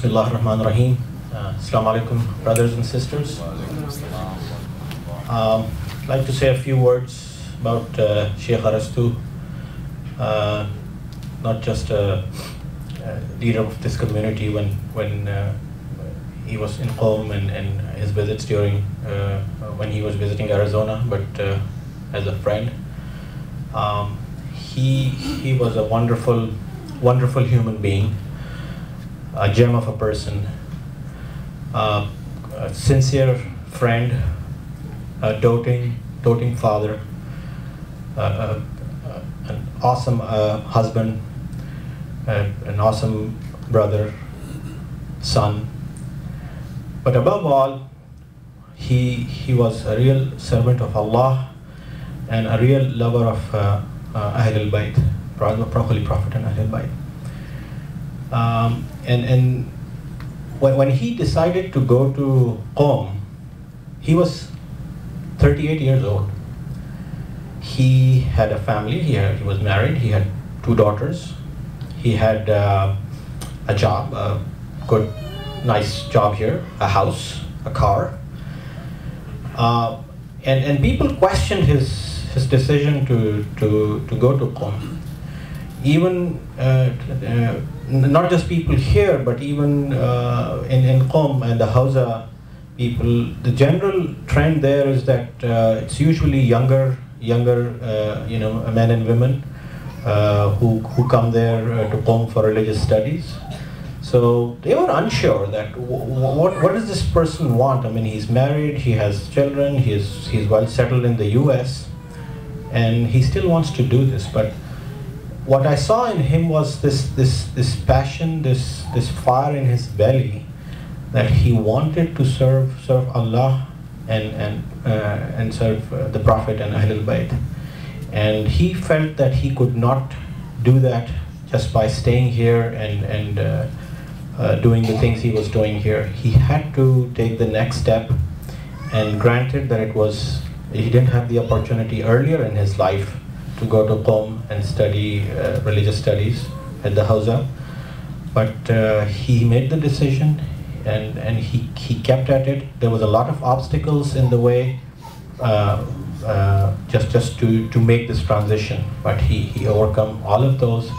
Bismillah ar-Rahman ar-Rahim. Assalamu alaikum, brothers and sisters. I'd like to say a few words about Sheikh Arastu, not just a leader of this community when he was in Qom and his visits during when he was visiting Arizona, but as a friend. He was a wonderful human being, a gem of a person, a sincere friend, a doting father, an awesome husband, an awesome brother, son. But above all, he was a real servant of Allah and a real lover of Ahlul Bayt, Holy Prophet and Ahlul Bayt. And when he decided to go to Qom, he was 38 years old. He had a family, he was married, he had 2 daughters. He had a job, a good, nice job here, a house, a car. And people questioned his decision to go to Qom. Even not just people here, but even in Qom and the Hausa people, the general trend there is that it's usually younger men and women who come there to Qom for religious studies. So they were unsure that what does this person want? I mean, he's married, he has children, he's well settled in the U.S., and he still wants to do this. But what I saw in him was this passion, this fire in his belly, that he wanted to serve Allah and serve the Prophet and Ahlul Bayt. And he felt that he could not do that just by staying here and doing the things he was doing here. He had to take the next step, and granted that he didn't have the opportunity earlier in his life to go to Qom and study religious studies at the Hausa, but he made the decision and he kept at it. There was a lot of obstacles in the way just to make this transition, but he overcome all of those.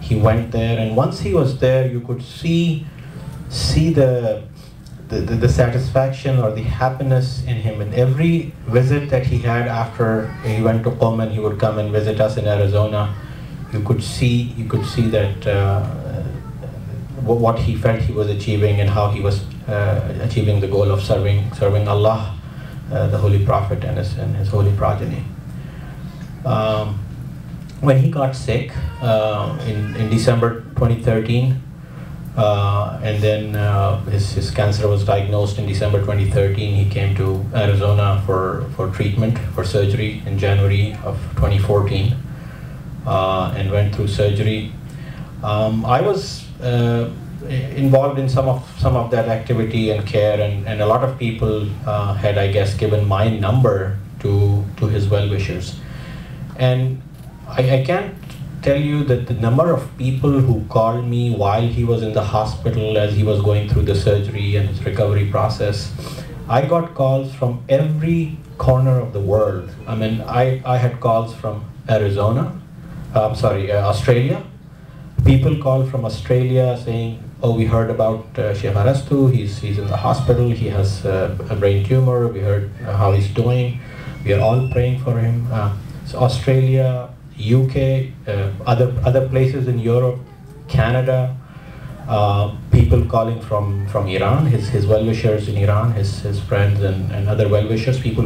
He went there, and once he was there, you could see the satisfaction or the happiness in him. In every visit that he had after he went to Qom, and he would come and visit us in Arizona, you could see that what he felt he was achieving and how he was achieving the goal of serving Allah, the Holy Prophet and his holy progeny. When he got sick in December 2013, and then his cancer was diagnosed in December 2013, he came to Arizona for treatment, for surgery in January of 2014, and went through surgery. I was involved in some of that activity and care, and a lot of people had, I guess, given my number to his well-wishers. And I can't tell you that the number of people who called me while he was in the hospital as he was going through the surgery and his recovery process. I got calls from every corner of the world. I mean, I had calls from Australia. People called from Australia saying, "Oh, we heard about Sheikh Arastu. He's in the hospital. He has a brain tumor. We heard how he's doing. We are all praying for him." So Australia, UK, other places in Europe, Canada, people calling from Iran, his well-wishers in Iran, his friends and other well-wishers, people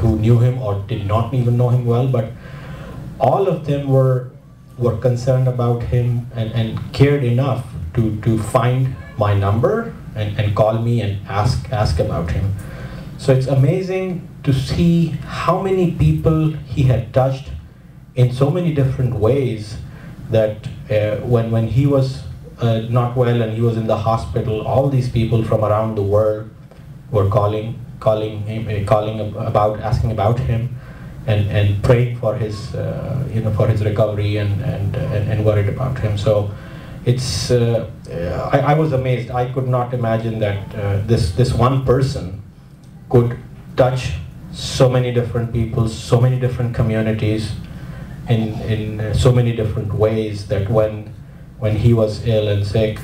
who knew him or did not even know him well, but all of them were concerned about him and cared enough to find my number and call me and ask about him. So it's amazing to see how many people he had touched in so many different ways, that when he was not well and he was in the hospital, all these people from around the world were calling about, asking about him, and praying for his recovery and worried about him. So it's I was amazed. I could not imagine that this one person could touch so many different people, so many different communities, in so many different ways, that when he was ill and sick,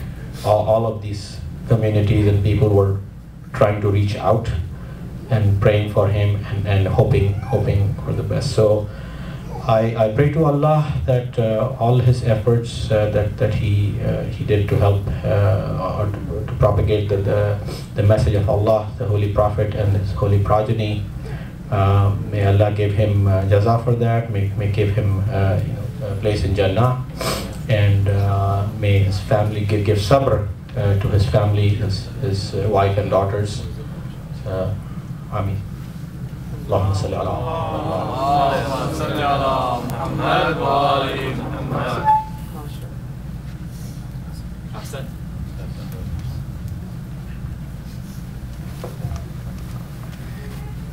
all of these communities and people were trying to reach out and praying for him and hoping for the best. So I pray to Allah that all his efforts that he did to help or to propagate the message of Allah, the Holy Prophet and his holy progeny, may Allah give him jaza for that, may give him a place in Jannah, and may his family give sabr to his family, his wife and daughters. Ameen. اللهم صل على محمد وآل محمد.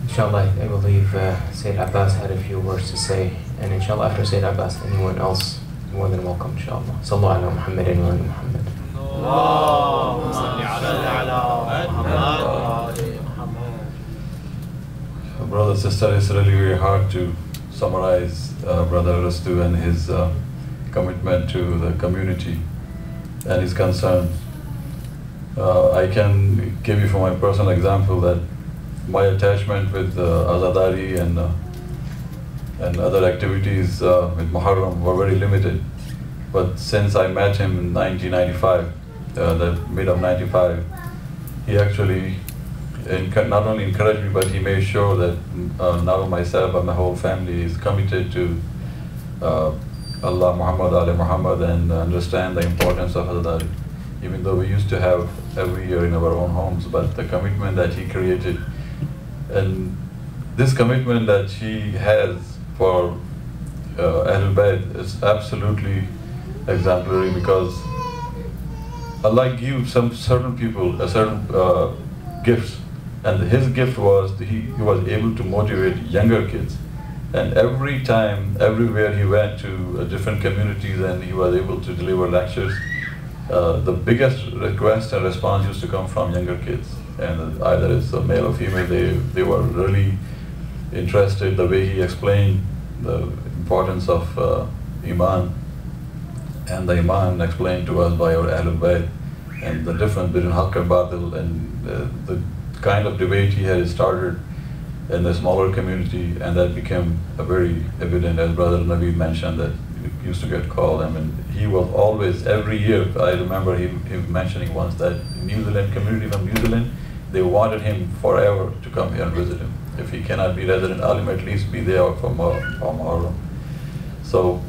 Inshallah, I believe Sayyid Abbas had a few words to say, and inshallah after Sayyid Abbas, anyone else more than welcome, inshallah. Sallallahu ala Muhammadin wa ala Muhammad. اللهم صل على محمد وآل محمد. Brother, sister, it's really very hard to summarize Brother Arastu and his commitment to the community and his concern. I can give you from my personal example that my attachment with Azadari and other activities with Marhoom were very limited. But since I met him in 1995, the mid of 95, he actually not only encouraged me, but he made sure that now myself and my whole family is committed to Allah, Muhammad, Ali Muhammad, and understand the importance of Hazrat. Even though we used to have every year in our own homes, but the commitment that he created, and this commitment that he has for Ahlul Bayt is absolutely exemplary, because Allah gives some certain people a certain gifts. And his gift was he was able to motivate younger kids. And every time, everywhere he went to different communities and he was able to deliver lectures, the biggest request and response used to come from younger kids. And either it's a male or female, they were really interested the way he explained the importance of Iman, and the Iman explained to us by our Ahlul Bayt, and the difference between Haqq and Batil, and the kind of debate he had started in the smaller community, and that became a very evident, as Brother Naveed mentioned, that he used to get called. I mean, he was always, every year, I remember him mentioning once that New Zealand community from New Zealand, they wanted him forever to come here and visit him. If he cannot be resident alim, at least be there for Marhoom. So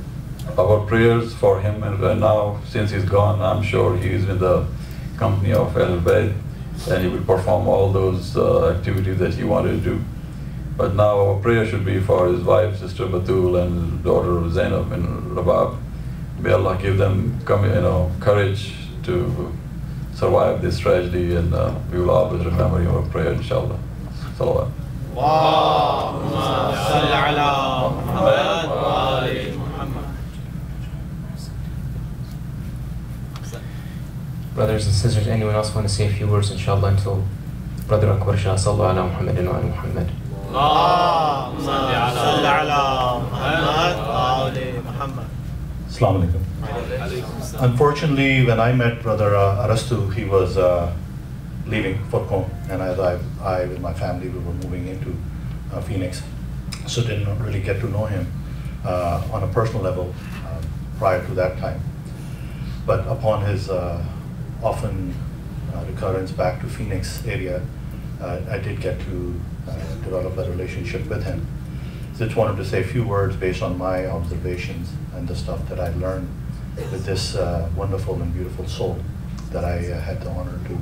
our prayers for him, and now since he's gone, I'm sure he is in the company of Ahlul Bayt, and he will perform all those activities that he wanted to do. But now our prayer should be for his wife, Sister Batul, and his daughter Zainab and Rabab. May Allah give them courage to survive this tragedy, and we will always remember your prayer, inshallah. Salawat. Brothers and sisters, anyone else want to say a few words, inshallah, until Brother Akbar Shah, sallallahu ala Muhammadin wa ala Muhammad. Assalamu alaikum. Unfortunately, when I met Brother Arastu, he was leaving for home, and as I with my family, we were moving into Phoenix, so didn't really get to know him on a personal level prior to that time. But upon his often recurrence back to Phoenix area, I did get to develop a relationship with him. So just wanted to say a few words based on my observations and the stuff that I learned with this wonderful and beautiful soul that I had the honor to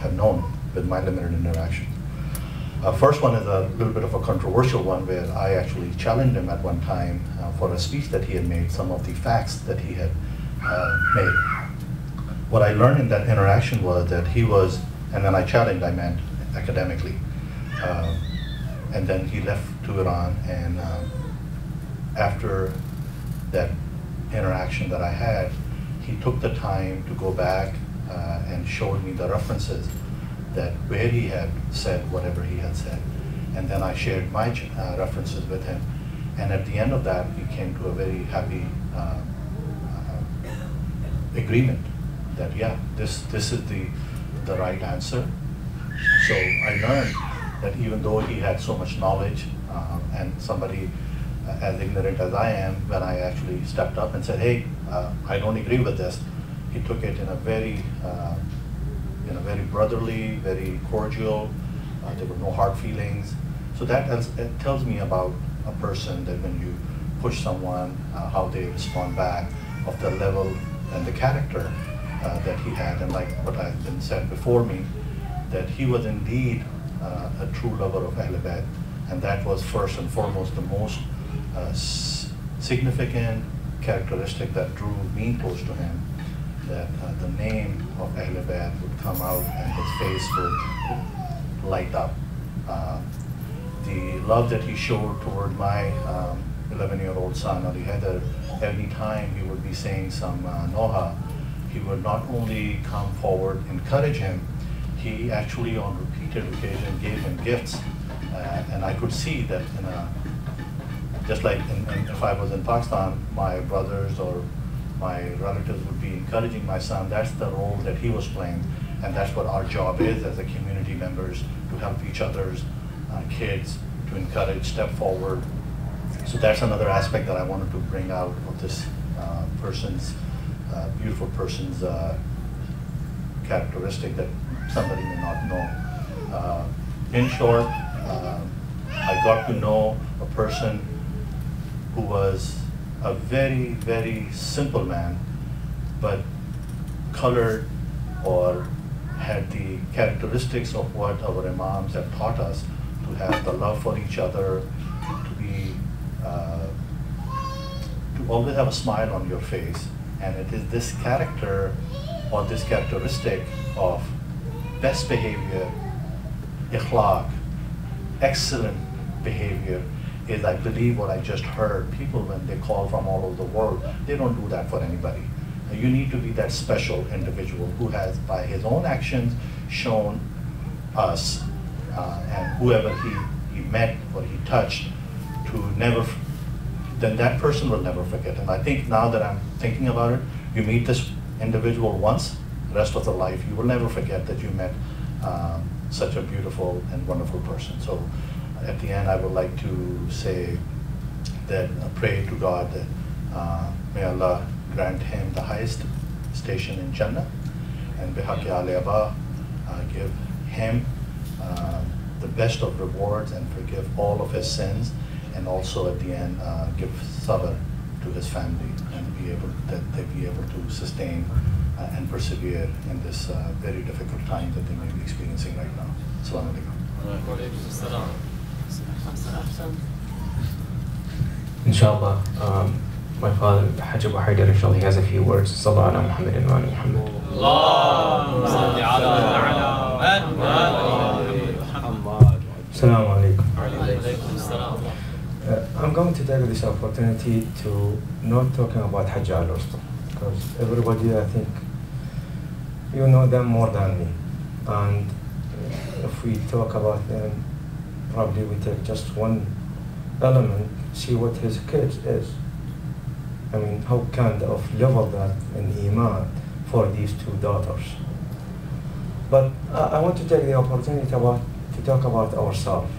have known with my limited interaction. First one is a little bit of a controversial one, where I actually challenged him at one time for a speech that he had made, some of the facts that he had made. What I learned in that interaction was that he was, and when I challenged, I meant academically, and then he left to Iran, and after that interaction that I had, he took the time to go back and showed me the references that where he had said whatever he had said. And then I shared my references with him. And at the end of that, we came to a very happy agreement that, yeah, this is the right answer. So I learned that even though he had so much knowledge and somebody as ignorant as I am, when I actually stepped up and said, hey, I don't agree with this, he took it in a very brotherly, very cordial, there were no hard feelings. So that it tells me about a person, that when you push someone, how they respond back, of the level and the character that he had. And like what has been said before me, that he was indeed a true lover of Ahl Bayt, and that was first and foremost the most significant characteristic that drew me close to him, that the name of Ahl Bayt would come out and his face would light up. The love that he showed toward my 11-year-old son, Ali Haider, every time he would be saying some Noha, he would not only come forward, encourage him, he actually on repeated occasion gave him gifts. And I could see that just like if I was in Pakistan, my brothers or my relatives would be encouraging my son. That's the role that he was playing, and that's what our job is as a community members, to help each other's kids, to encourage, step forward. So that's another aspect that I wanted to bring out of this beautiful person's characteristic that somebody may not know. In short, I got to know a person who was a very, very simple man, but colored or had the characteristics of what our imams have taught us, to have the love for each other, to be, to always have a smile on your face. And it is this character or this characteristic of best behavior, ikhlaq, excellent behavior, is, I believe, what I just heard. People, when they call from all over the world, they don't do that for anybody. You need to be that special individual who has, by his own actions, shown us and whoever he met or he touched, to never, then that person will never forget. And I think now that I'm thinking about it, you meet this individual once, the rest of the life, you will never forget that you met such a beautiful and wonderful person. So at the end, I would like to say that I pray to God that may Allah grant him the highest station in Jannah, and bihaqi Ali Aba, give him the best of rewards and forgive all of his sins, and also at the end give sabr to his family, and that they be able to sustain and persevere in this very difficult time that they may be experiencing right now. Assalamu alaikum. Inshallah, my father, Hajj Abu Haider, inshallah, he has a few words. Sallallahu ala Muhammadin wa ala Muhammad. Assalamu alaikum. I'm going to take this opportunity to not talking about Hajj Arastu, because everybody, I think, you know them more than me. And if we talk about them, probably we take just one element, see what his case is. I mean, how kind of level that in Iman for these two daughters. But I want to take the opportunity to talk about ourselves.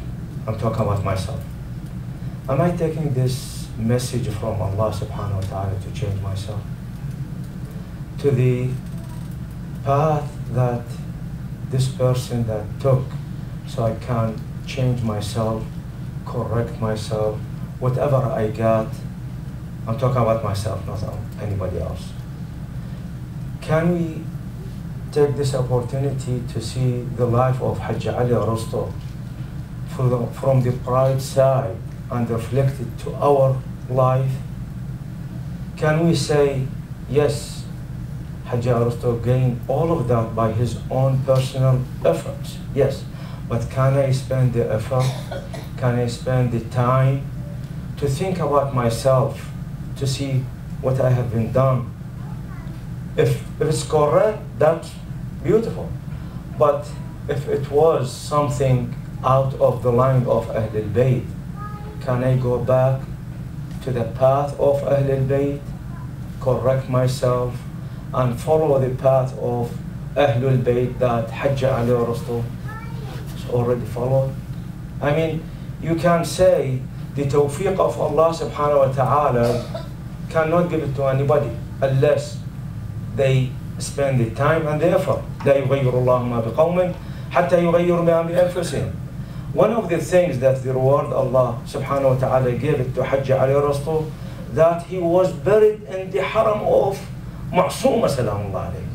I'm talking about myself. Am I taking this message from Allah subhanahu wa ta'ala to change myself? To the path that this person that took, so I can change myself, correct myself, whatever I got. I'm talking about myself, not anybody else. Can we take this opportunity to see the life of Hajj Ali Arastu from the bright side and reflect it to our life? Can we say, yes, Hajj Arastu gained all of that by his own personal efforts? Yes, but can I spend the effort? Can I spend the time to think about myself, to see what I have been done If it's correct, that's beautiful. But if it was something out of the line of Ahlul Bayt, can I go back to the path of Ahlul Bayt, correct myself, and follow the path of Ahlul Bayt that Hajj Ali Arastu is already followed? I mean, you can say the tawfiq of Allah subhanahu wa ta'ala cannot give it to anybody unless they spend the time and the effort. لا يغير الله ما بقوم حتى يغيروا ما بأنفسهم. One of the things that the reward Allah subhanahu wa ta'ala gave it to Hajj Ali Arastu, that he was buried in the haram of Ma'sooma salamullah alayhi.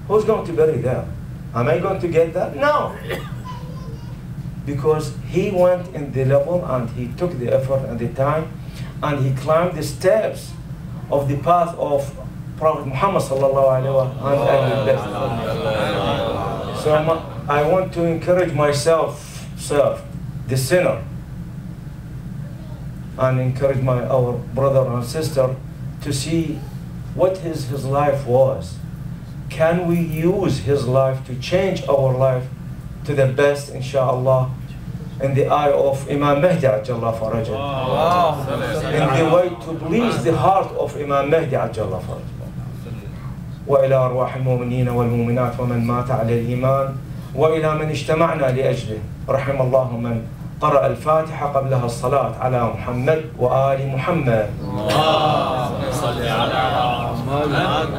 Who's going to bury there? Am I going to get that? No. Because he went in the level and he took the effort and the time and he climbed the steps of the path of Prophet Muhammad sallallahu alaihi wasallam. So I want to encourage myself, the sinner, and encourage our brother and sister to see what his life was. Can we use his life to change our life to the best, inshallah, in the eye of Imam Mahdi Ajjallah Farajah, in the way to please the heart of Imam Mahdi Ajjallah Farajah. وإلى أرواح المؤمنين والمؤمنات ومن مات على الإيمان وإلى من اجتمعنا لأجله رحم الله من قرأ الفاتحة قبلها الصلاة على محمد وآل محمد. اللهم صل على محمد